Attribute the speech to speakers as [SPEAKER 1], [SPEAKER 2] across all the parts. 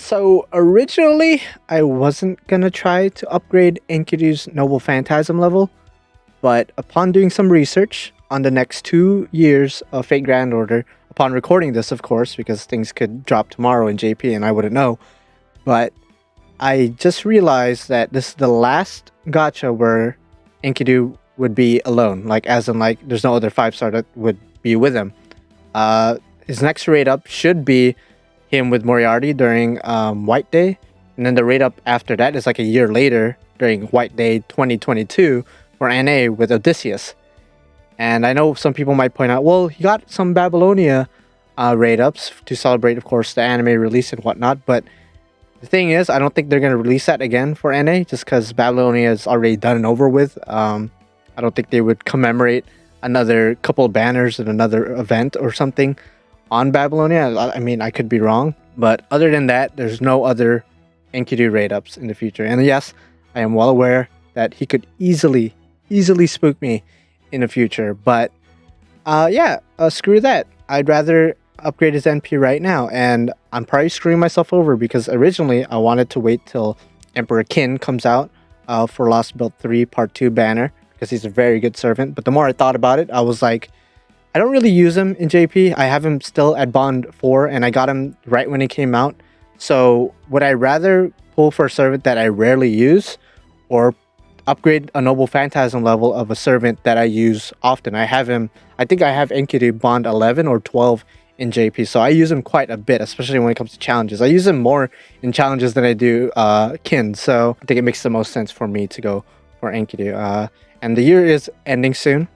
[SPEAKER 1] So originally, I wasn't gonna try to upgrade Enkidu's Noble Phantasm level, but upon doing some research on the next 2 years of Fate Grand Order, upon recording this, of course, because things could drop tomorrow in JP and I wouldn't know, but I just realized that this is the last gacha where Enkidu would be alone, like as in like there's no other 5-star that would be with him. His next raid up should be him with Moriarty during White Day, and then the raid up after that is like a year later during White Day 2022 for NA with Odysseus. And I know some people might point out, well, he got some Babylonia raid ups to celebrate, of course, the anime release and whatnot, but the thing is, I don't think they're going to release that again for NA just because Babylonia is already done and over with. I don't think they would commemorate another couple of banners and another event or something on Babylonia. I mean, I could be wrong, but other than that, there's no other Enkidu raid ups in the future. And yes, I am well aware that he could easily spook me in the future, but screw that. I'd rather upgrade his NP right now, and I'm probably screwing myself over because originally I wanted to wait till Emperor Qin comes out for Lost Belt 3 Part 2 banner because he's a very good servant. But the more I thought about it, I was like, I don't really use him in JP. I have him still at Bond 4 and I got him right when he came out. So would I rather pull for a servant that I rarely use or upgrade a Noble Phantasm level of a servant that I use often? I think I have Enkidu Bond 11 or 12 in JP, so I use him quite a bit, especially when it comes to challenges. I use him more in challenges than I do Qin, so I think it makes the most sense for me to go for Enkidu. And the year is ending soon.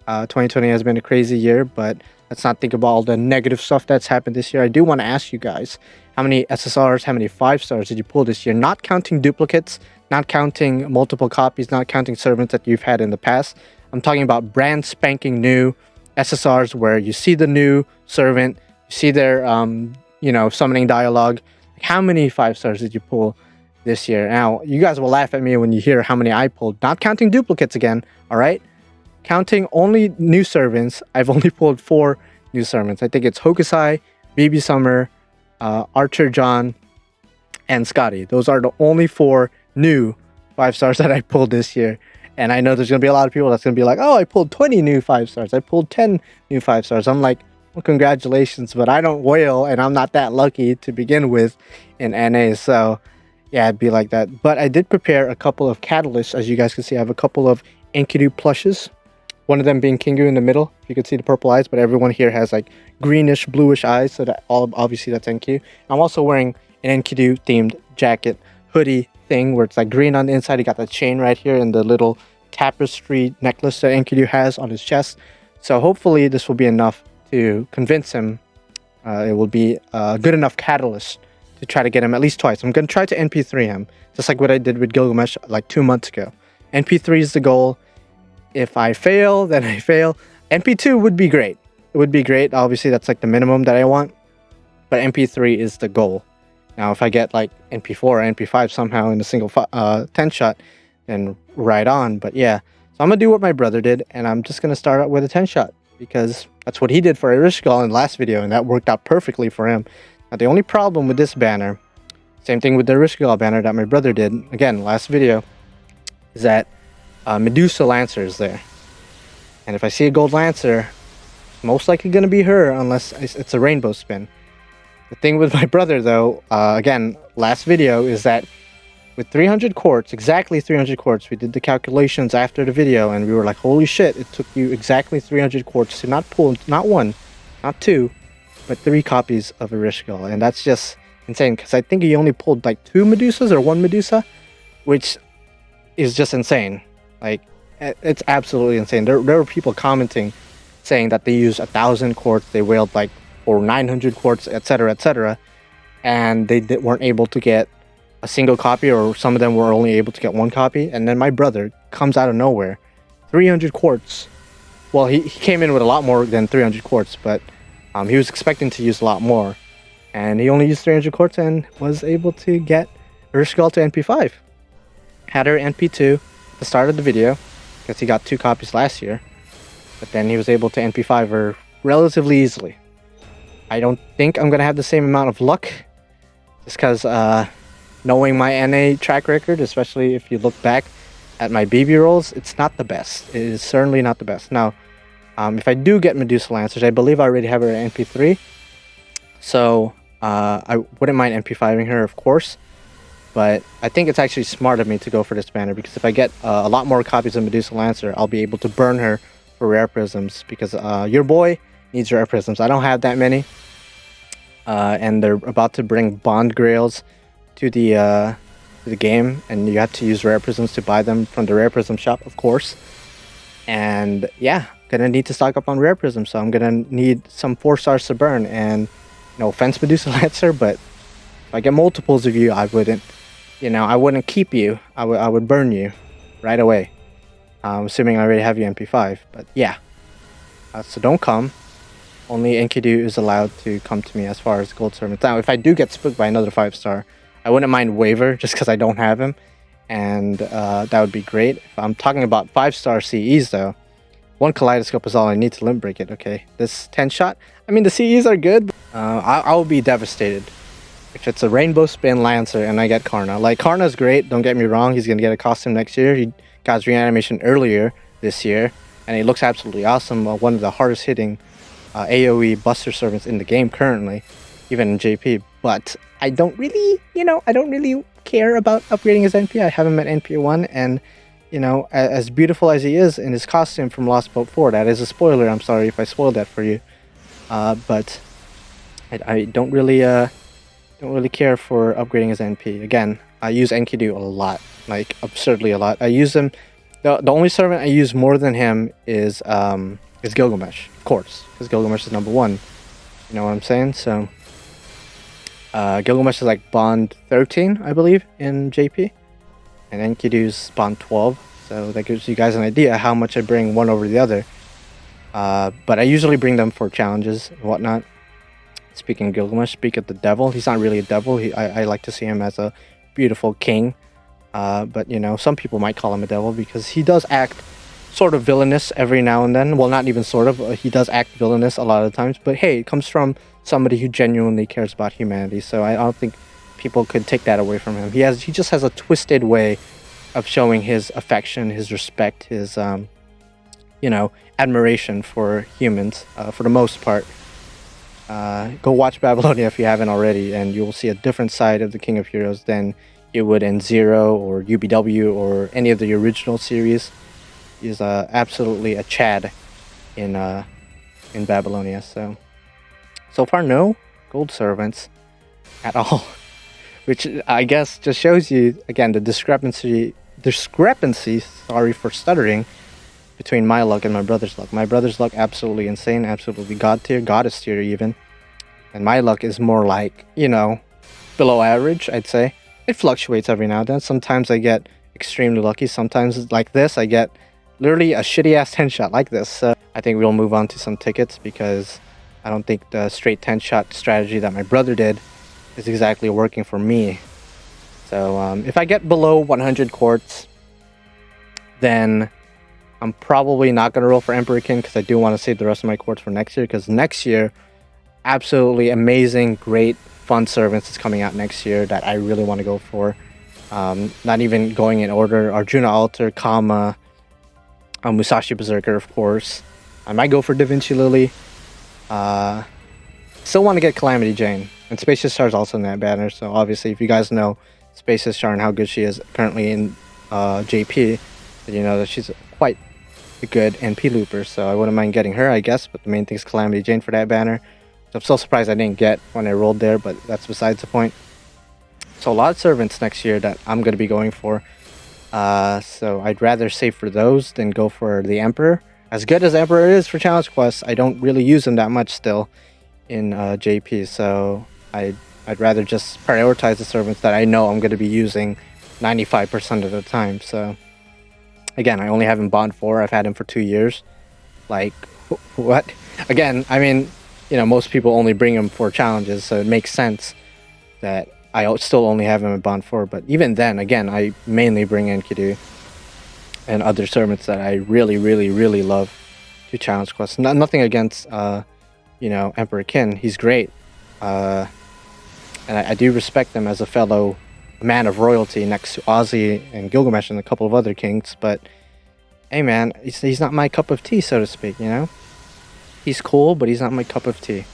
[SPEAKER 1] 2020 has been a crazy year, but let's not think about all the negative stuff that's happened this year. I do want to ask you guys, how many SSRs, how many 5-stars did you pull this year? Not counting duplicates, not counting multiple copies, not counting servants that you've had in the past. I'm talking about brand spanking new SSRs where you see the new servant, you see their summoning dialogue. How many 5-stars did you pull this year? Now, you guys will laugh at me when you hear how many I pulled, not counting duplicates again, all right? Counting only new servants, I've only pulled 4 new servants. I think it's Hokusai, BB Summer, Archer John, and Scotty. Those are the only 4 new 5-stars that I pulled this year. And I know there's going to be a lot of people that's going to be like, oh, I pulled 20 new 5-stars. I pulled 10 new 5-stars. I'm like, well, congratulations, but I don't whale, and I'm not that lucky to begin with in NA. So, yeah, it'd be like that. But I did prepare a couple of catalysts. As you guys can see, I have a couple of Enkidu plushes. One of them being Kingu in the middle, if you can see the purple eyes, but everyone here has like greenish, bluish eyes, so that obviously that's Enkidu. I'm also wearing an Enkidu themed jacket, hoodie thing, where it's like green on the inside. He got the chain right here and the little tapestry necklace that Enkidu has on his chest. So hopefully this will be enough to convince him. It will be a good enough catalyst to try to get him at least twice. I'm going to try to NP3 him, just like what I did with Gilgamesh like 2 months ago. NP3 is the goal. If I fail, then I fail. NP2 would be great. It would be great. Obviously, that's like the minimum that I want. But NP3 is the goal. Now, if I get like NP4 or NP5 somehow in a single 10 shot, then right on. But yeah, so I'm going to do what my brother did. And I'm just going to start out with a 10 shot. Because that's what he did for Erishgal in the last video. And that worked out perfectly for him. Now, the only problem with this banner, same thing with the Erishgal banner that my brother did, again, last video, is that Medusa Lancer is there, and if I see a gold Lancer, it's most likely going to be her unless it's a rainbow spin. The thing with my brother though, again, last video, is that with 300 quartz, exactly 300 quartz, we did the calculations after the video and we were like, holy shit, it took you exactly 300 quartz to not pull, not 1, not 2, but 3 copies of Erishgal. And that's just insane, because I think he only pulled like 2 Medusas or 1 Medusa, which is just insane. Like, it's absolutely insane. There were people commenting saying that they used 1,000 quartz, they whaled like for 900 quartz, etc., and they weren't able to get a single copy, or some of them were only able to get 1 copy. And then my brother comes out of nowhere, 300 quartz. Well, he came in with a lot more than 300 quartz, but he was expecting to use a lot more, and he only used 300 quartz and was able to get Erishgal to NP5. Had her NP2 the start of the video because he got 2 copies last year, but then he was able to NP5 her relatively easily. I don't think I'm gonna have the same amount of luck just because knowing my NA track record, especially if you look back at my BB rolls, it's not the best. It is certainly not the best. Now, if I do get Medusa Lancers, I believe I already have her at NP3, so I wouldn't mind NP5ing her, of course. But I think it's actually smart of me to go for this banner, because if I get a lot more copies of Medusa Lancer, I'll be able to burn her for rare prisms, because your boy needs rare prisms. I don't have that many, and they're about to bring Bond Grails to the game, and you have to use rare prisms to buy them from the rare prism shop, of course. And yeah, gonna need to stock up on rare prisms, so I'm gonna need some 4-stars to burn. And no offense, Medusa Lancer, but if I get multiples of you, I wouldn't, I wouldn't keep you. I would burn you right away. Assuming I already have you MP5. But yeah, so don't come. Only Enkidu is allowed to come to me as far as gold servants. Now, if I do get spooked by another 5-star, I wouldn't mind Waver, just because I don't have him, and that would be great. If I'm talking about 5-star CEs though, one Kaleidoscope is all I need to limit break it. Okay, this 10-shot. I mean, the CEs are good. But, I will be devastated if it's a Rainbow Spin Lancer and I get Karna. Like, Karna's great, don't get me wrong. He's gonna get a costume next year. He got his reanimation earlier this year, and he looks absolutely awesome. One of the hardest hitting AoE Buster servants in the game currently, even in JP. But I don't really, I don't really care about upgrading his NP. I have him at NP1, and as beautiful as he is in his costume from Lost Boat 4, that is a spoiler. I'm sorry if I spoiled that for you, but I don't really care for upgrading his NP. Again, I use Enkidu a lot, like absurdly a lot. I use him. The only servant I use more than him is Gilgamesh, of course, because Gilgamesh is number 1. You know what I'm saying? So Gilgamesh is like Bond 13, I believe, in JP, and Enkidu's Bond 12. So that gives you guys an idea how much I bring one over the other. But I usually bring them for challenges and whatnot. Speaking of Gilgamesh, speak of the devil. He's not really a devil. I like to see him as a beautiful king. But some people might call him a devil because he does act sort of villainous every now and then. Well, not even sort of. He does act villainous a lot of times. But hey, it comes from somebody who genuinely cares about humanity. So I don't think people could take that away from him. He just has a twisted way of showing his affection, his respect, his admiration for humans, for the most part. Go watch Babylonia if you haven't already, and you will see a different side of the King of Heroes than you would in Zero or UBW or any of the original series. He's absolutely a Chad in Babylonia. So far, no gold servants at all, which I guess just shows you again the discrepancy. Sorry for stuttering. Between my luck and my brother's luck. My brother's luck absolutely insane, absolutely god tier, goddess tier even. And my luck is more like, below average, I'd say. It fluctuates every now and then. Sometimes I get extremely lucky. Sometimes like this, I get literally a shitty ass 10-shot like this. So I think we'll move on to some tickets, because I don't think the straight 10-shot strategy that my brother did is exactly working for me. So if I get below 100 quartz, then I'm probably not going to roll for Emperorkin, because I do want to save the rest of my quartz for next year, because next year, absolutely amazing, great, fun servants is coming out next year that I really want to go for. Not even going in order. Arjuna Altar, Kama, Musashi Berserker, of course. I might go for Da Vinci Lily. Still want to get Calamity Jane. And Spacious Char is also in that banner, so obviously if you guys know Spacious Char and how good she is currently in JP, then you know that she's quite a good NP looper, so I wouldn't mind getting her, I guess. But the main thing is Calamity Jane for that banner. So I'm so surprised I didn't get when I rolled there, but that's besides the point. So a lot of servants next year that I'm going to be going for. So I'd rather save for those than go for the Emperor. As good as Emperor is for challenge quests, I don't really use him that much still in JP. So I'd rather just prioritize the servants that I know I'm going to be using 95% of the time. So again, I only have him Bond 4. I've had him for 2 years. Like, what? Again, I mean, most people only bring him for challenges, so it makes sense that I still only have him in Bond 4. But even then, again, I mainly bring Enkidu and other servants that I really, really, really love to challenge quests. Nothing against, Emperor Kin. He's great. And I do respect him as a fellow man of royalty next to Ozzy and Gilgamesh and a couple of other kings. But hey, man, he's not my cup of tea, so to speak. You know, he's cool, but he's not my cup of tea.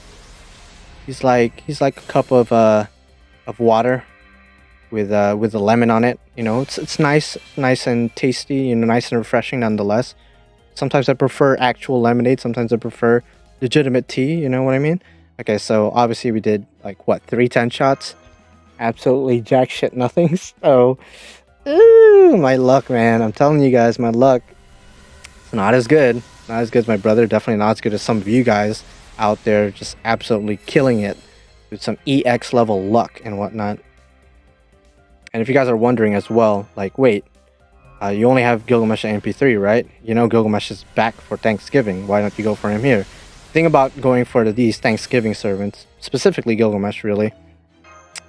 [SPEAKER 1] He's like a cup of water with a lemon on it. You know, it's nice and tasty. You know, nice and refreshing nonetheless. Sometimes I prefer actual lemonade. Sometimes I prefer legitimate tea. You know what I mean? Okay, so obviously we did like what 310 shots. Absolutely jack shit nothing. So, ooh, my luck, man. I'm telling you guys, my luck. It's not as good. Not as good as my brother. Definitely not as good as some of you guys out there, just absolutely killing it with some EX level luck and whatnot. And if you guys are wondering as well, like, wait, you only have Gilgamesh at MP3, right? You know Gilgamesh is back for Thanksgiving. Why don't you go for him here? The thing about going for these Thanksgiving servants, specifically Gilgamesh, really,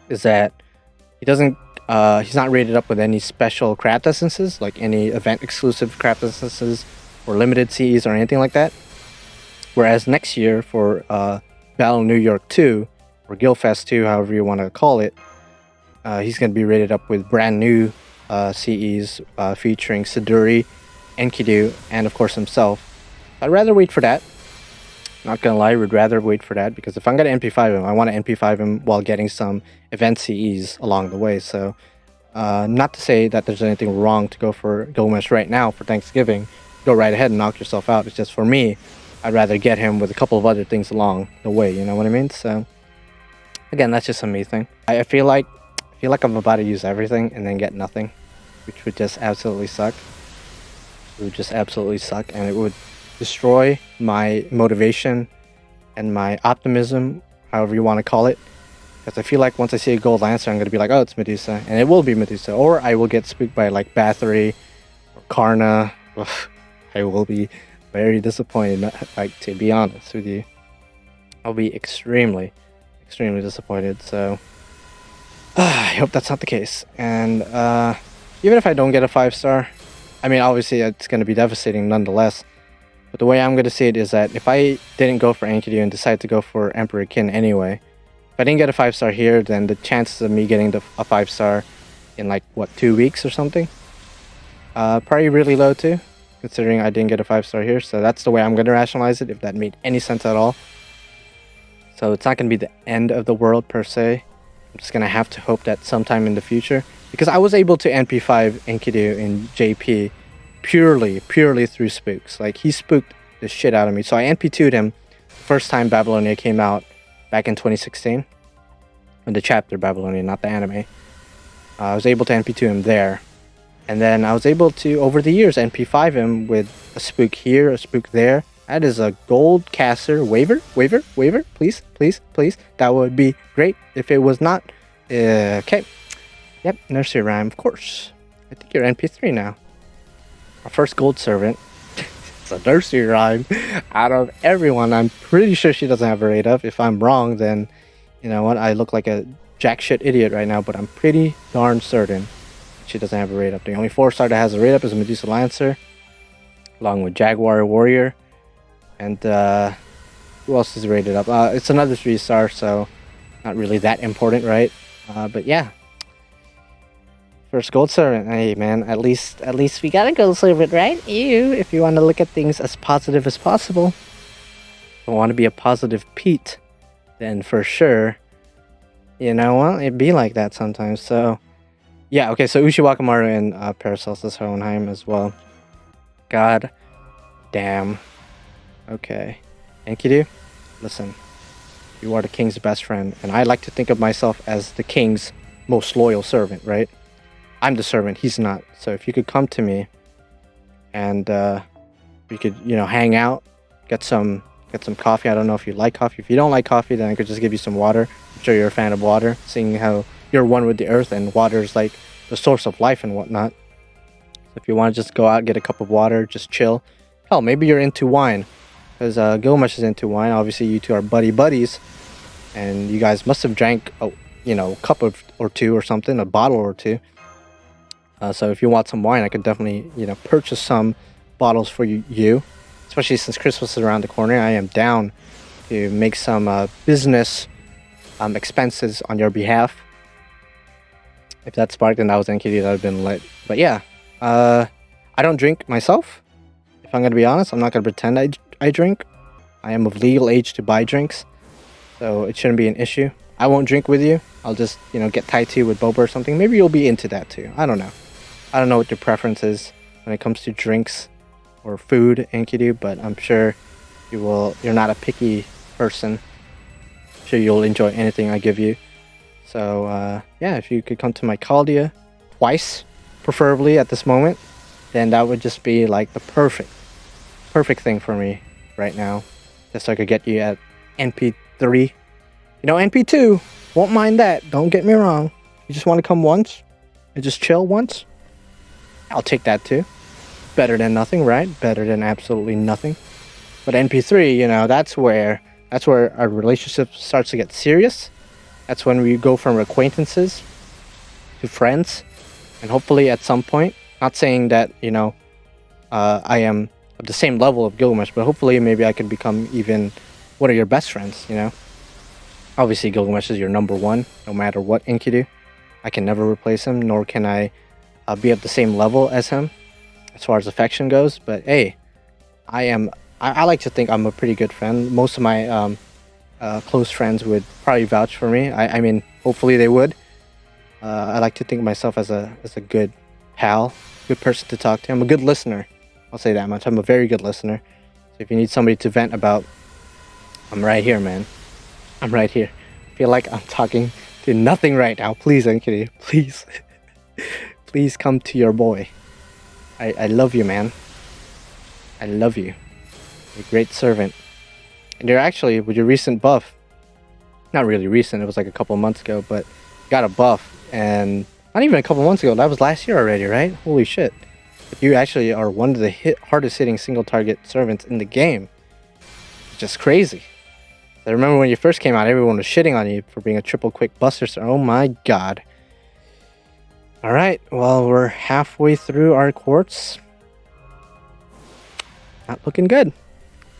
[SPEAKER 1] is that he doesn't. He's not rated up with any special craft essences, like any event exclusive craft essences or limited CEs or anything like that. Whereas next year for Battle New York 2 or Guildfest 2, however you want to call it, he's going to be rated up with brand new CEs featuring Siduri, Enkidu, and of course himself. I'd rather wait for that. Not gonna lie, would rather wait for that because if I'm gonna NP5 him, I want to NP5 him while getting some event CEs along the way. So, not to say that there's anything wrong to go for Gilgamesh right now for Thanksgiving. Go right ahead and knock yourself out. It's just for me, I'd rather get him with a couple of other things along the way. You know what I mean? So, again, that's just a me thing. I feel like I'm about to use everything and then get nothing, which would just absolutely suck. It would just absolutely suck, and it would destroy my motivation and my optimism, however you want to call it. Because I feel like once I see a gold lancer, I'm going to be like, oh, it's Medusa. And it will be Medusa. Or I will get spooked by like Bathory or Karna. Ugh, I will be very disappointed, like, to be honest with you. I'll be extremely disappointed. So I hope that's not the case. And even if I don't get a 5-star, I mean, obviously it's going to be devastating nonetheless. But the way I'm going to see it is that if I didn't go for Enkidu and decide to go for Emperor Kin anyway, if I didn't get a 5-star here, then the chances of me getting a 5-star in like, what, 2 weeks or something? Probably really low too, considering I didn't get a 5-star here. So that's the way I'm going to rationalize it, if that made any sense at all. So it's not going to be the end of the world per se. I'm just going to have to hope that sometime in the future, because I was able to NP5 Enkidu in JP purely through spooks. Like, he spooked the shit out of me. So I NP2'd him the first time Babylonia came out back in 2016. In the chapter Babylonia, not the anime. I was able to NP2 him there. And then I was able to, over the years, NP5 him with a spook here, a spook there. That is a gold caster. Waver, please. That would be great if it was not. Okay. Yep, nursery rhyme, of course. I think you're NP3 now. Our first gold servant. It's a nursery rhyme. Out of everyone, I'm pretty sure she doesn't have a rate up. If I'm wrong, then you know what? I look like a jack shit idiot right now, but I'm pretty darn certain she doesn't have a rate up. The only 4-star that has a rate up is Medusa Lancer, along with Jaguar Warrior. And who else is rated up? It's another 3-star, so not really that important, right? But yeah. First gold servant. Hey man, at least we got a gold servant, right? If you want to look at things as positive as possible. If I want to be a positive Pete, then for sure, you know what? It'd be like that sometimes. So yeah, okay, so Ushiwakamaru and Paracelsus Hohenheim as well. God damn. Okay. Enkidu, listen. You are the king's best friend, and I like to think of myself as the king's most loyal servant, right? I'm the servant, he's not. So if you could come to me and we could, you know, hang out, get some coffee. I don't know if you like coffee. If you don't like coffee, then I could just give you some water. I'm sure you're a fan of water, seeing how you're one with the earth and water is like the source of life and whatnot. So if you want to just go out, get a cup of water, just chill. Hell, maybe you're into wine, because Gilgamesh is into wine. Obviously, you two are buddies, and you guys must have drank a cup or two or something, a bottle or two. So if you want some wine, I could definitely, purchase some bottles for you, especially since Christmas is around the corner. I am down to make some business expenses on your behalf. If that sparked and that was Enkidu, that would have been lit. But yeah, I don't drink myself. If I'm gonna be honest, I'm not gonna pretend I drink. I am of legal age to buy drinks, so it shouldn't be an issue. I won't drink with you. I'll just, get Thai tea with boba or something. Maybe you'll be into that too. I don't know. I don't know what your preference is when it comes to drinks or food, Enkidu, but I'm sure you're not a picky person. I'm sure you'll enjoy anything I give you. So yeah, if you could come to my Caldia twice, preferably at this moment, then that would just be like the perfect thing for me right now. Just so I could get you at NP3. NP2, won't mind that. Don't get me wrong. You just want to come once and just chill once? I'll take that too. Better than nothing, right? Better than absolutely nothing. But NP3, that's where our relationship starts to get serious. That's when we go from acquaintances to friends. And hopefully at some point, not saying that, I am of the same level of Gilgamesh, but hopefully maybe I could become even one of your best friends, Obviously Gilgamesh is your number one, no matter what Enkidu. I can never replace him, nor can I be at the same level as him as far as affection goes. But hey, I like to think I'm a pretty good friend. Most of my close friends would probably vouch for me. I mean, hopefully they would. I like to think of myself as a good pal, good person to talk to. I'm a good listener. I'll say that much. I'm a very good listener. So if you need somebody to vent about, I'm right here, man. I'm right here. I feel like I'm talking to nothing right now. Please, Enkidu, please. Please come to your boy. I love you, man. I love you. You're a great servant. And you're actually, with your recent buff, not really recent, it was like a couple months ago, but you got a buff. And not even a couple months ago, that was last year already, right? Holy shit. But you actually are one of the hardest hitting single target servants in the game. Just crazy. I remember when you first came out, everyone was shitting on you for being a triple quick buster. So, oh my god. Alright, well, we're halfway through our quartz. Not looking good.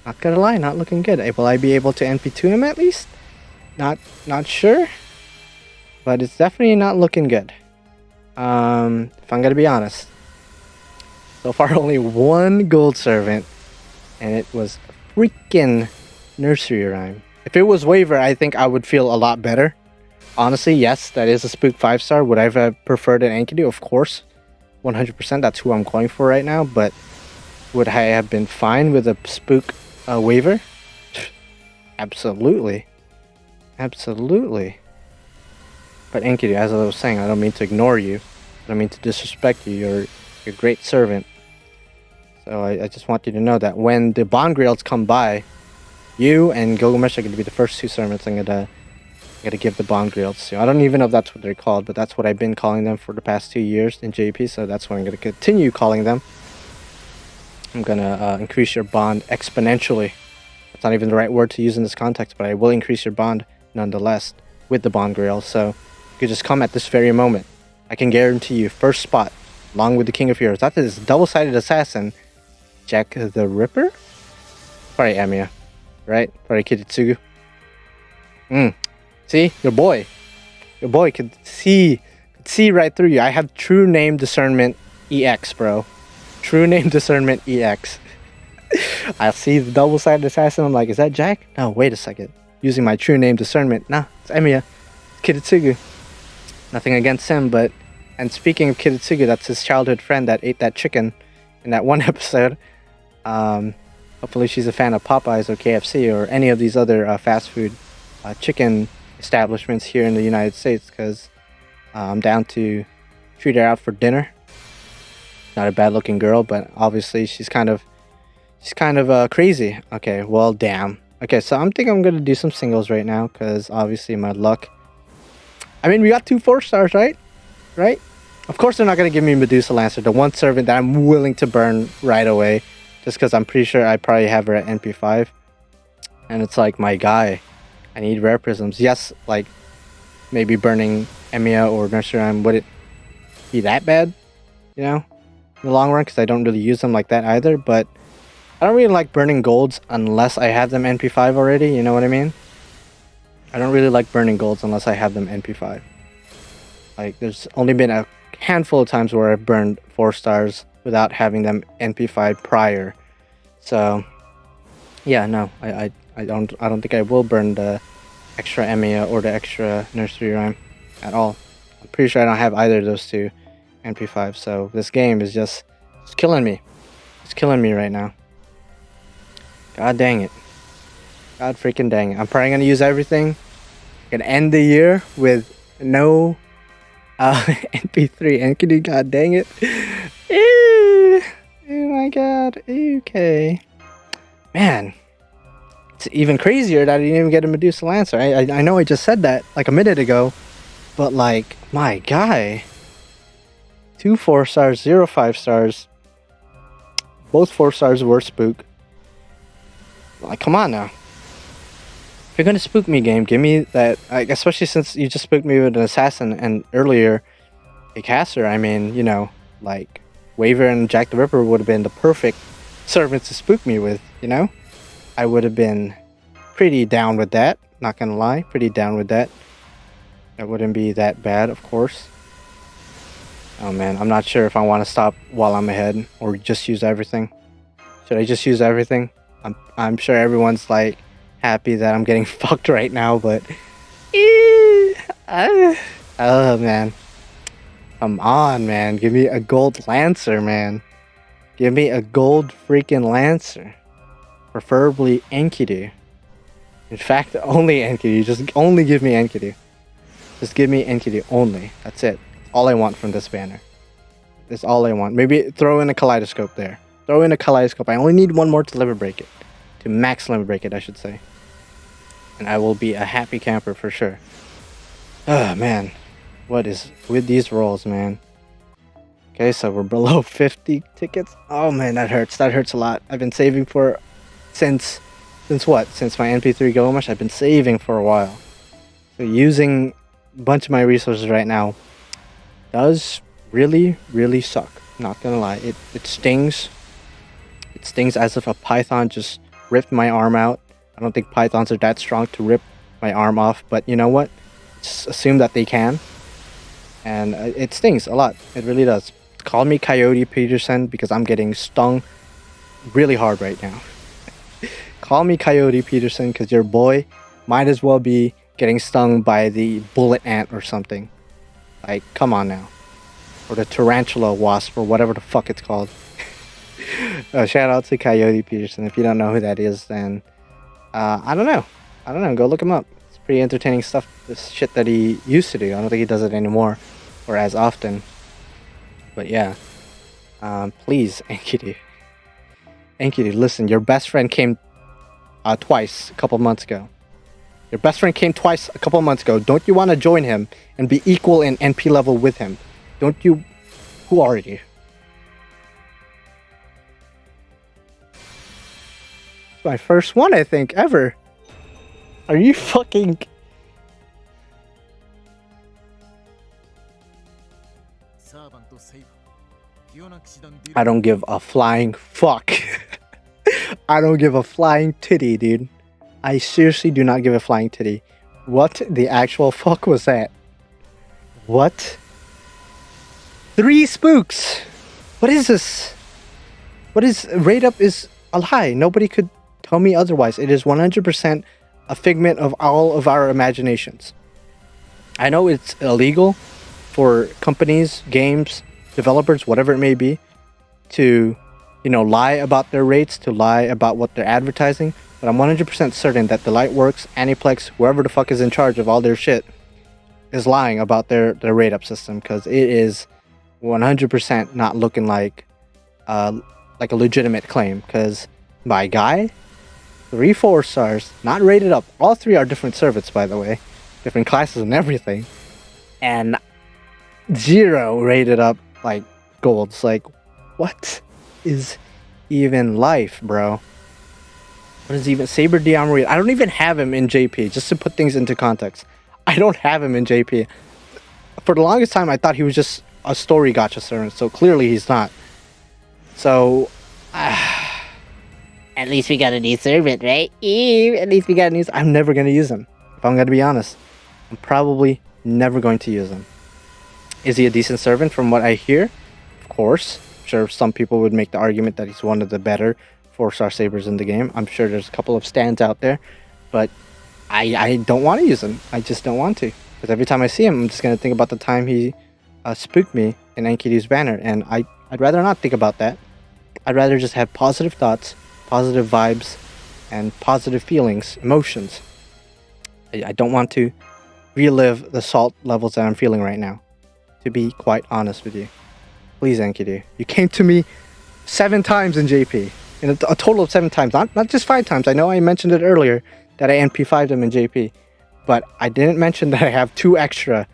[SPEAKER 1] Not gonna lie, not looking good. Will I be able to NP2 him at least? Not sure. But it's definitely not looking good. If I'm gonna be honest. So far, only one gold servant. And it was a freaking nursery rhyme. If it was Waver, I think I would feel a lot better. Honestly, yes, that is a Spook 5-star. Would I have preferred an Enkidu? Of course. 100%. That's who I'm going for right now. But would I have been fine with a Spook Waver? Absolutely. Absolutely. But Enkidu, as I was saying, I don't mean to ignore you. I don't mean to disrespect you. You're a great servant. So I just want you to know that when the Bond Grails come by, you and Gilgamesh are going to be the first two servants I'm gonna give the Bond Grails to. I don't even know if that's what they're called, but that's what I've been calling them for the past 2 years in JP, so that's what I'm going to continue calling them. I'm going to increase your bond exponentially. That's not even the right word to use in this context, but I will increase your bond nonetheless with the Bond Grails, so you could just come at this very moment. I can guarantee you first spot, along with the King of Heroes. That is double-sided assassin, Jack the Ripper? Probably Amiya. Right? Probably Kidetsugu. See? Your boy could see right through you. I have true name discernment EX, bro. True name discernment EX. I see the double-sided assassin. I'm like, is that Jack? No, wait a second. Using my true name discernment. Nah, it's Emiya. Kidetsugu. Nothing against him, but... And speaking of Kidetsugu, that's his childhood friend that ate that chicken in that one episode. Hopefully she's a fan of Popeyes or KFC or any of these other fast food chicken establishments here in the United States, because I'm down to treat her out for dinner. Not a bad looking girl, but obviously she's kind of crazy. Okay, well, damn. Okay, so I'm thinking I'm gonna do some singles right now, because obviously my luck. I mean, we got 2 4-stars, right? Of course they're not gonna give me Medusa Lancer, the one servant that I'm willing to burn right away. Just because I'm pretty sure I probably have her at NP5. And it's like, my guy, I need rare prisms. Yes, like, maybe burning Emiya or Nursery Rhyme, would it be that bad? In the long run, because I don't really use them like that either. But I don't really like burning golds unless I have them NP5 already, you know what I mean? I don't really like burning golds unless I have them NP5. Like, there's only been a handful of times where I've burned 4 stars without having them NP5 prior. So, yeah, no, I don't think I will burn the extra Emiya or the extra Nursery Rhyme at all. I'm pretty sure I don't have either of those two NP5. So this game is just killing me. It's killing me right now. God dang it. God freaking dang it. I'm probably gonna use everything. Gonna end the year with no NP3 Enkidu. God dang it. Oh my god. Okay. Man. It's even crazier that I didn't even get a Medusa Lancer. I know I just said that like a minute ago. But like, my guy. 2 4 stars, 0 5 stars. Both 4 stars were spook. Like, come on now. If you're gonna spook me, game, give me that. Like, especially since you just spooked me with an assassin and earlier a caster. I mean, you know, like Waver and Jack the Ripper would have been the perfect servants to spook me with. You know, I would have been pretty down with that. Not gonna lie, pretty down with that. That wouldn't be that bad, of course. Oh man, I'm not sure if I want to stop while I'm ahead or just use everything. Should I just use everything? I'm sure everyone's like happy that I'm getting fucked right now, but oh man. Come on, man. Give me a gold Lancer, man. Give me a gold freaking Lancer. Preferably Enkidu. In fact, only Enkidu. Just only give me Enkidu. Just give me Enkidu only. That's it. All I want from this banner. That's all I want. Maybe throw in a Kaleidoscope there. Throw in a Kaleidoscope. I only need one more to limit break it. To max limit break it, I should say. And I will be a happy camper for sure. Oh, man. What is with these rolls, man? Okay, so we're below 50 tickets. Oh, man, that hurts. That hurts a lot. I've been saving for... Since what? Since my NP3 Gilgamesh, I've been saving for a while. So using a bunch of my resources right now does really, really suck. Not gonna lie. It stings. It stings as if a python just ripped my arm out. I don't think pythons are that strong to rip my arm off, but you know what? Just assume that they can. And it stings a lot. It really does. Call me Coyote Peterson because I'm getting stung really hard right now. Call me Coyote Peterson because your boy might as well be getting stung by the bullet ant or something. Like, come on now. Or the tarantula wasp or whatever the fuck it's called. Shout out to Coyote Peterson. If you don't know who that is, then I don't know. I don't know. Go look him up. It's pretty entertaining stuff. This shit that he used to do. I don't think he does it anymore or as often. But yeah. Please, Enkidu. Enkidu, listen. Your best friend came twice a couple months ago. Your best friend came twice a couple months ago. Don't you want to join him and be equal in NP level with him? Don't you? Who are you? It's my first one, I think, ever. Are you fucking... I don't give a flying fuck. I don't give a flying titty, dude. I seriously do not give a flying titty. What the actual fuck was that? What? 3 spooks! What is this? What is... Rate up is a lie. Nobody could tell me otherwise. It is 100% a figment of all of our imaginations. I know it's illegal for companies, games, developers, whatever it may be, to, you know, lie about their rates, to lie about what they're advertising. But I'm 100% certain that the Lightworks, Aniplex, whoever the fuck is in charge of all their shit, is lying about their rate up system, because it is 100% not looking like a legitimate claim. Because my guy, 3 4 stars, not rated up. All 3 are different servants, by the way, different classes and everything, and 0 rated up like golds. Like, what is even life, bro? What is even Saber Diamorita? I don't even have him in JP, just to put things into context. I don't have him in JP. For the longest time, I thought he was just a story gacha servant, so clearly he's not. So,
[SPEAKER 2] At least we got a new servant, right?
[SPEAKER 1] at least we got news. I'm never gonna use him. If I'm gonna be honest, I'm probably never going to use him. Is he a decent servant from what I hear? Of course. I'm sure some people would make the argument that he's one of the better 4-star sabers in the game. I'm sure there's a couple of stands out there, but I don't want to use him. I just don't want to. Because every time I see him, I'm just going to think about the time he spooked me in Enkidu's banner. And I'd rather not think about that. I'd rather just have positive thoughts, positive vibes, and positive feelings, emotions. I don't want to relive the salt levels that I'm feeling right now, to be quite honest with you. Please, Enkidu. You came to me 7 times in JP. In a total of 7 times. Not just 5 times. I know I mentioned it earlier that I NP5'd him in JP. But I didn't mention that I have 2 extra.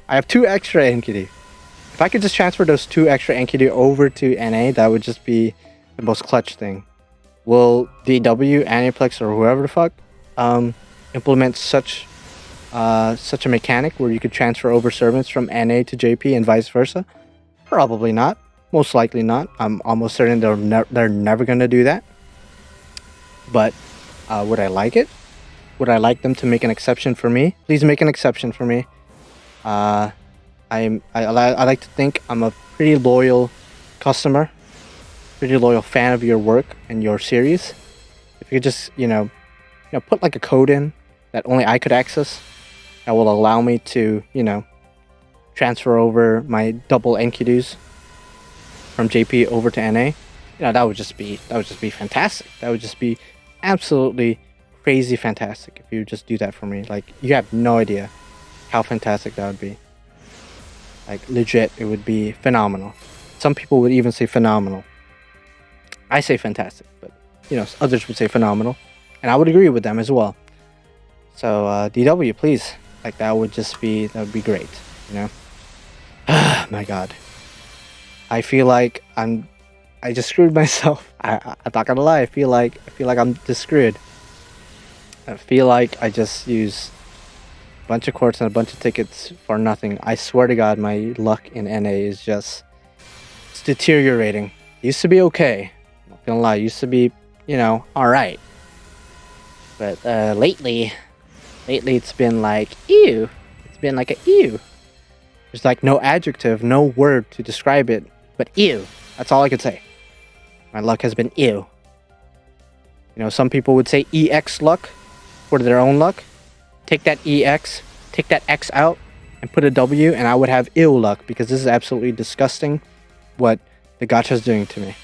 [SPEAKER 1] I have 2 extra Enkidu. If I could just transfer those 2 extra Enkidu over to NA, that would just be the most clutch thing. Will DW, Aniplex, or whoever the fuck implement such a mechanic where you could transfer over servants from NA to JP and vice versa? Probably not. Most likely not. I'm almost certain they're never going to do that. But would I like it? Would I like them to make an exception for me? Please make an exception for me. I like to think I'm a pretty loyal customer, pretty loyal fan of your work and your series. If you could just, put like a code in that only I could access, that will allow me to, transfer over my double Enkidus from JP over to NA. That would just be fantastic. That would just be absolutely crazy fantastic if you just do that for me. Like, you have no idea how fantastic that would be. Like, legit, it would be phenomenal. Some people would even say phenomenal. I say fantastic, but others would say phenomenal, and I would agree with them as well. So DW, please, like, that would be great. My God, I feel like I just screwed myself. I'm not gonna lie. I feel like I'm just screwed. I feel like I just used a bunch of quartz and a bunch of tickets for nothing. I swear to God, my luck in NA is it's deteriorating. It used to be okay. I'm not gonna lie. It used to be, alright. But lately it's been like, ew. It's been like a ew. There's like no adjective, no word to describe it, but ew. That's all I could say. My luck has been ew. Some people would say EX luck for their own luck. Take that EX, take that X out, and put a W, and I would have ill luck, because this is absolutely disgusting what the gacha is doing to me.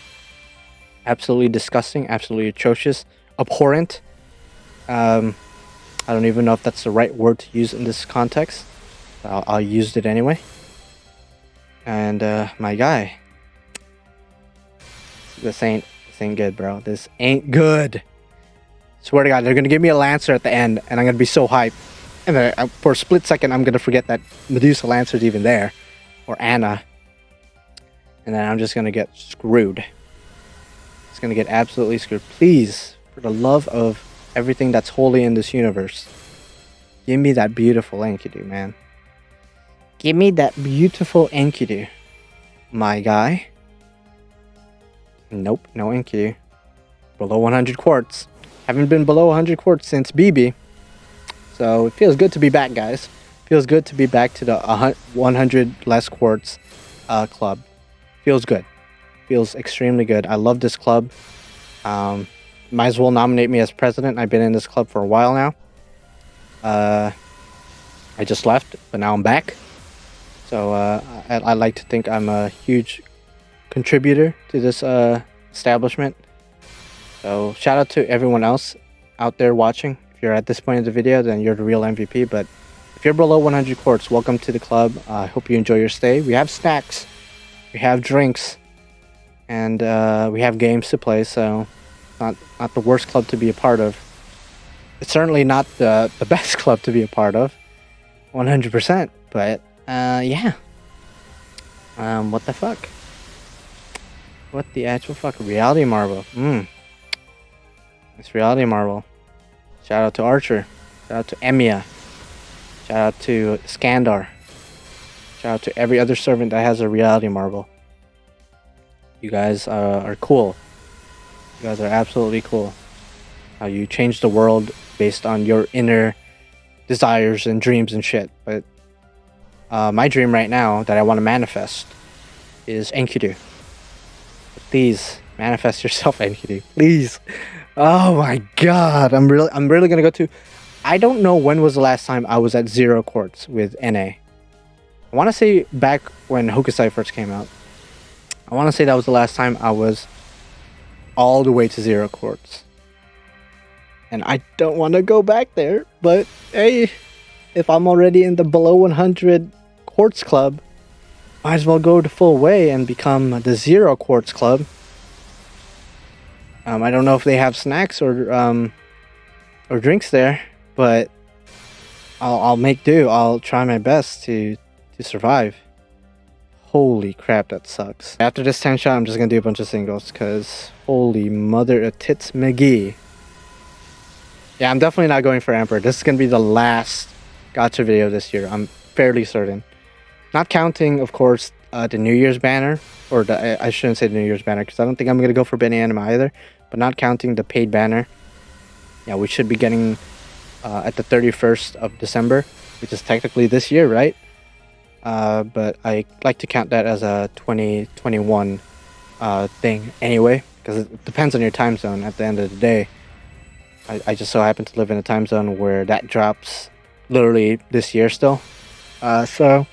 [SPEAKER 1] Absolutely disgusting, absolutely atrocious, abhorrent. I don't even know if that's the right word to use in this context. I'll use it anyway. And my guy, this ain't good, bro. This ain't good. Swear to God, they're gonna give me a Lancer at the end, and I'm gonna be so hyped. And then for a split second, I'm gonna forget that Medusa Lancer's even there, or Anna, and then I'm just gonna get screwed. It's gonna get absolutely screwed. Please, for the love of everything that's holy in this universe, give me that beautiful Enkidu, man. Give me that beautiful Enkidu, my guy. Nope, no Enkidu. Below 100 quartz. Haven't been below 100 quartz since BB. So it feels good to be back, guys. Feels good to be back to the 100 less quartz club. Feels good. Feels extremely good. I love this club. Might as well nominate me as president. I've been in this club for a while now. I just left, but now I'm back. So I like to think I'm a huge contributor to this establishment. So shout out to everyone else out there watching. If you're at this point of the video, then you're the real MVP. But if you're below 100 quartz, welcome to the club. I hope you enjoy your stay. We have snacks, we have drinks, and we have games to play. So not the worst club to be a part of. It's certainly not the best club to be a part of, 100%. But yeah. What the fuck? What the actual fuck? Reality Marble. It's Reality Marble. Shout out to Archer. Shout out to Emiya. Shout out to Skandar. Shout out to every other servant that has a Reality Marble. You guys are cool. You guys are absolutely cool. How you change the world based on your inner desires and dreams and shit. But my dream right now that I want to manifest is Enkidu. Please manifest yourself, Enkidu. Please. Oh my god. I'm really gonna go to. I don't know when was the last time I was at 0 quartz with NA. I want to say back when Hokusai first came out. I want to say that was the last time I was all the way to 0 quartz. And I don't want to go back there, but hey, if I'm already in the below 100 quartz club, might as well go the full way and become the 0 quartz club. I don't know if they have snacks or drinks there, but I'll make do. I'll try my best to survive. Holy crap, that sucks. After this 10 shot, I'm just gonna do a bunch of singles, because holy mother of tits McGee. Yeah, I'm definitely not going for Emperor. This is gonna be the last gacha video this year. I'm fairly certain. Not counting, of course, the New Year's banner. Or I shouldn't say the New Year's banner, because I don't think I'm gonna go for Benny Anime either. But not counting the paid banner. Yeah, we should be getting at the 31st of December, which is technically this year, right? But I like to count that as a 2021 thing anyway, because it depends on your time zone at the end of the day. I just so happen to live in a time zone where that drops literally this year still. So,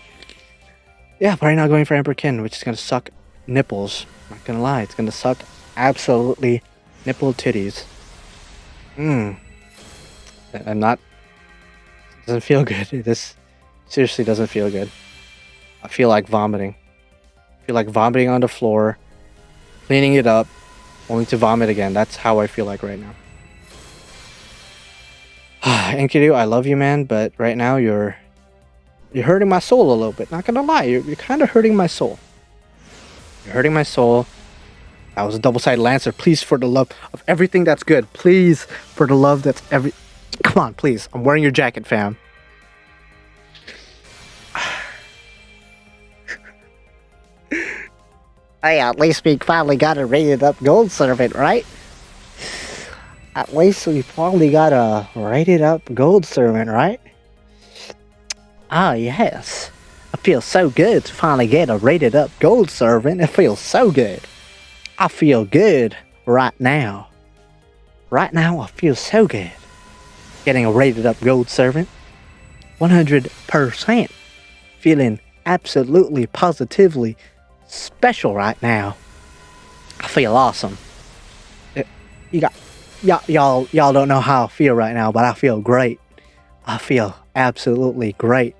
[SPEAKER 1] yeah, probably not going for Emperor Kin, which is going to suck nipples. I'm not going to lie, it's going to suck absolutely nipple titties. I'm not... Doesn't feel good. This seriously doesn't feel good. I feel like vomiting. I feel like vomiting on the floor, cleaning it up, only to vomit again. That's how I feel like right now. Enkidu, I love you, man, but right now you're hurting my soul a little bit. Not gonna lie, you're kind of hurting my soul. You're hurting my soul. That was a double-sided Lancer. Please, for the love of everything that's good. Please, for the love that's every... Come on, please. I'm wearing your jacket, fam. Hey, at least we finally got a rated up gold servant, right? At least we finally got a rated up gold servant, right? Ah, yes. I feel so good to finally get a rated up gold servant. It feels so good. I feel good right now. Right now, I feel so good. Getting a rated up gold servant. 100%. Feeling absolutely, positively special right now. I feel awesome. Y'all don't know how I feel right now, but I feel great. I feel absolutely great.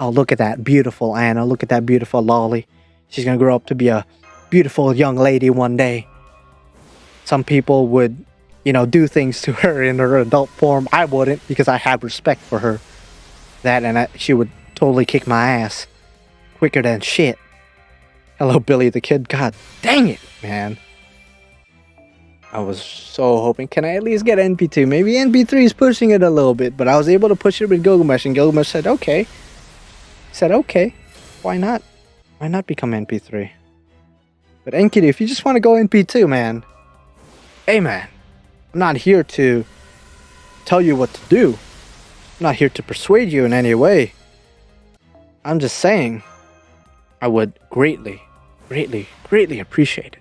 [SPEAKER 1] Oh, look at that beautiful Anna. Look at that beautiful Lolly. She's gonna grow up to be a beautiful young lady one day. Some people would, you know, do things to her in her adult form. I wouldn't, because I have respect for her. That and she would totally kick my ass quicker than shit. Hello, Billy the Kid. God dang it, man. I was so hoping, can I at least get NP2? Maybe NP3 is pushing it a little bit, but I was able to push it with Gilgamesh, and Gilgamesh said, okay. He said, okay, why not? Why not become NP3? But Enkidu, if you just want to go NP2, man. Hey, man. I'm not here to tell you what to do. I'm not here to persuade you in any way. I'm just saying, I would greatly, greatly, greatly appreciate it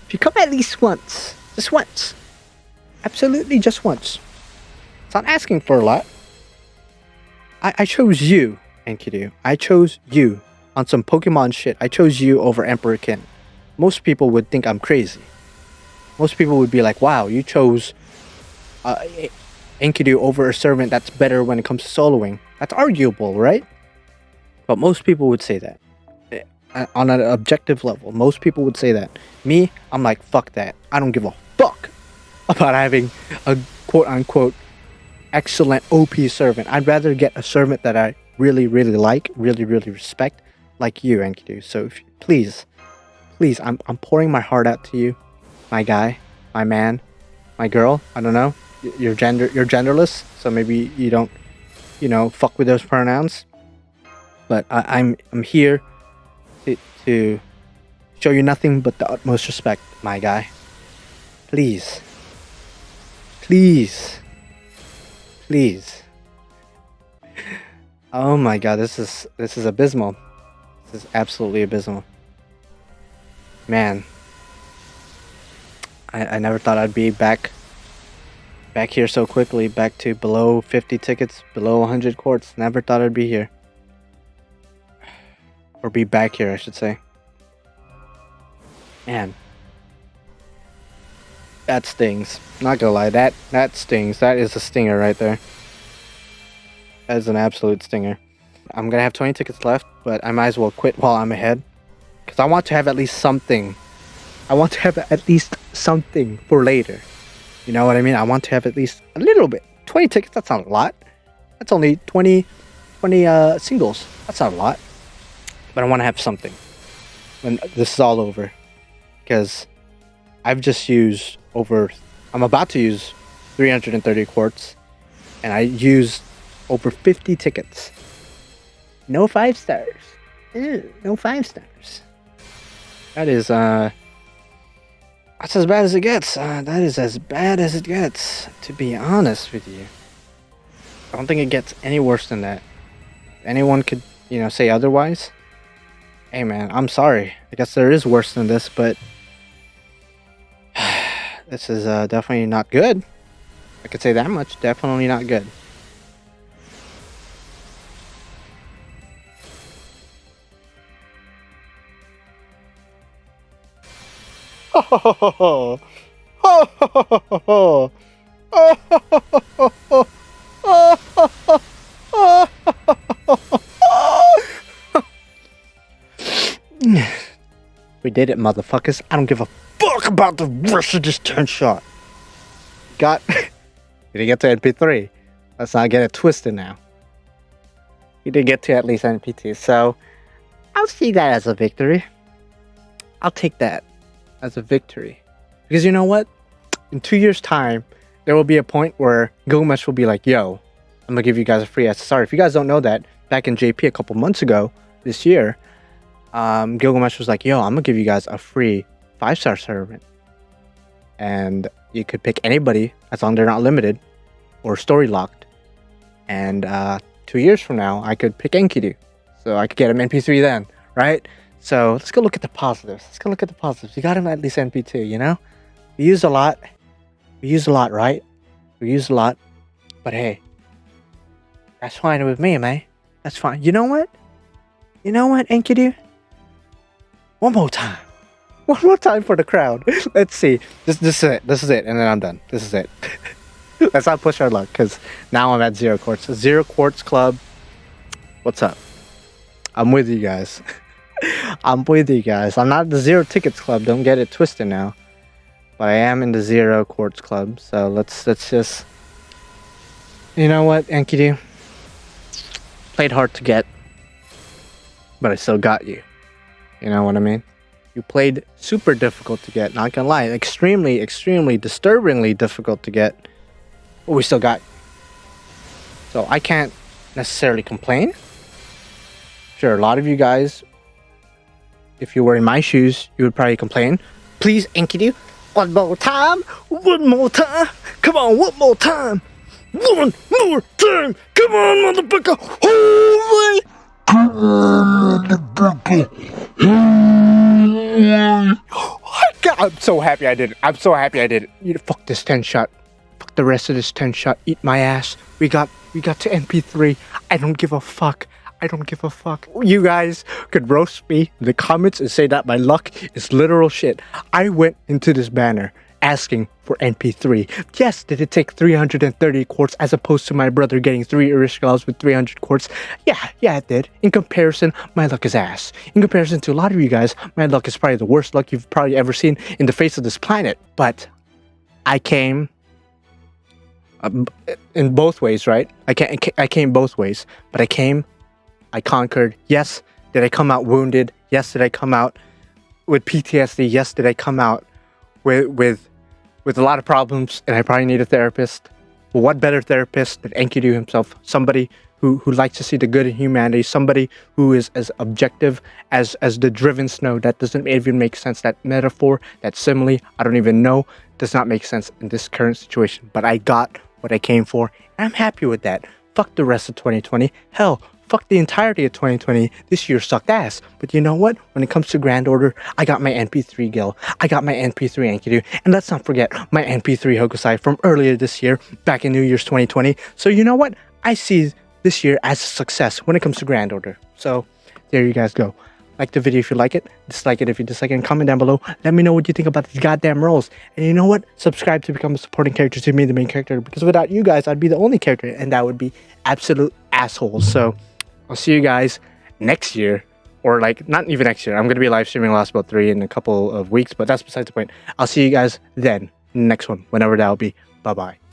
[SPEAKER 1] if you come at least once. Just once. Absolutely just once. It's not asking for a lot. I chose you, Enkidu. I chose you on some Pokemon shit. I chose you over Emperor Kin. Most people would think I'm crazy. Most people would be like, wow, you chose Enkidu over a servant that's better when it comes to soloing. That's arguable, right? But most people would say that. On an objective level, most people would say that. Me, I'm like, fuck that. I don't give a fuck about having a quote-unquote excellent OP servant. I'd rather get a servant that I really, really like, really, really respect, like you, Enkidu. So if, please, I'm pouring my heart out to you, my guy, my man, my girl. I don't know. You're genderless, so maybe you don't, you know, fuck with those pronouns. But I'm here to show you nothing but the utmost respect, my guy. Please. Please. Please. Oh my god, this is abysmal. This is absolutely abysmal. Man, I never thought I'd be back here so quickly, back to below 50 tickets, below 100 quartz. Never thought I'd be here. Or be back here, I should say. Man. That stings. Not gonna lie, that stings. That is a stinger right there. That is an absolute stinger. I'm gonna have 20 tickets left, but I might as well quit while I'm ahead. Because I want to have at least something. I want to have at least something for later. You know what I mean? I want to have at least a little bit. 20 tickets, that's not a lot. That's only 20 singles. That's not a lot. But I want to have something when this is all over. Because I've just used I'm about to use 330 quartz. And I used over 50 tickets. No 5 stars. Ew, no 5 stars. That is, that's as bad as it gets. That is as bad as it gets, to be honest with you. I don't think it gets any worse than that. If anyone could, say otherwise, hey man, I'm sorry. I guess there is worse than this, but this is definitely not good. I could say that much. Definitely not good. We did it, motherfuckers. I don't give a fuck about the rest of this 10 shot. Got we didn't get to NP3. Let's not get it twisted now. We did get to at least NP2, so I'll see that as a victory. I'll take that as a victory. Because you know what? In 2 years' time, there will be a point where Gilgamesh will be like, yo, I'm gonna give you guys a free SSR. If you guys don't know that, back in JP a couple months ago, this year, Gilgamesh was like, yo, I'm gonna give you guys a free 5-star servant. And you could pick anybody as long as they're not limited or story locked. And 2 years from now, I could pick Enkidu. So I could get him NP3 then, right? So let's go look at the positives. You got him at least NP2, you know? We use a lot, right? We use a lot. But hey, that's fine with me, man. That's fine. You know what? Enkidu? One more time. One more time for the crowd. Let's see. This is it. And then I'm done. This is it. Let's not push our luck, because now I'm at 0 quartz. 0 quartz club. What's up? I'm with you guys. I'm not in the 0 tickets club. Don't get it twisted now. But I am in the 0 quartz club. So let's just... You know what, Enkidu? Played hard to get. But I still got you. You know what I mean? You played super difficult to get. Not gonna lie. Extremely, extremely, disturbingly difficult to get. But we still got you. So I can't necessarily complain. Sure, a lot of you guys, if you were in my shoes, you would probably complain. Please, Enkidu, one more time. Come on, one more time. One more time. Come on, motherfucker. Holy. I'm so happy I did it. Fuck this 10 shot. Fuck the rest of this 10 shot. Eat my ass. We got to NP3. I don't give a fuck. You guys could roast me in the comments and say that my luck is literal shit. I went into this banner asking for NP3. Yes, did it take 330 quartz as opposed to my brother getting 3 Erishkalas with 300 quartz? Yeah, it did. In comparison, my luck is ass. In comparison to a lot of you guys, my luck is probably the worst luck you've probably ever seen in the face of this planet. But I came... in both ways, right? I came both ways. But I conquered. Yes, did I come out wounded? Yes, did I come out with PTSD? Yes, did I come out with a lot of problems, and I probably need a therapist? But what better therapist than Enkidu himself? Somebody who likes to see the good in humanity, somebody who is as objective as the driven snow. That doesn't even make sense. That metaphor, that simile, I don't even know, does not make sense in this current situation. But I got what I came for, and I'm happy with that. Fuck the rest of 2020. Hell, fuck the entirety of 2020. This year sucked ass. But you know what? When it comes to Grand Order, I got my NP3 Gil. I got my NP3 Enkidu. And let's not forget my NP3 Hokusai from earlier this year, back in New Year's 2020. So you know what? I see this year as a success when it comes to Grand Order. So there you guys go. Like the video if you like it, dislike it if you dislike it, and comment down below. Let me know what you think about these goddamn roles. And you know what? Subscribe to become a supporting character to me, the main character, because without you guys, I'd be the only character, and that would be absolute assholes. So I'll see you guys next year, or like not even next year. I'm gonna be live streaming Last About 3 in a couple of weeks, but that's besides the point. I'll see you guys then, next one, whenever that'll be. Bye bye.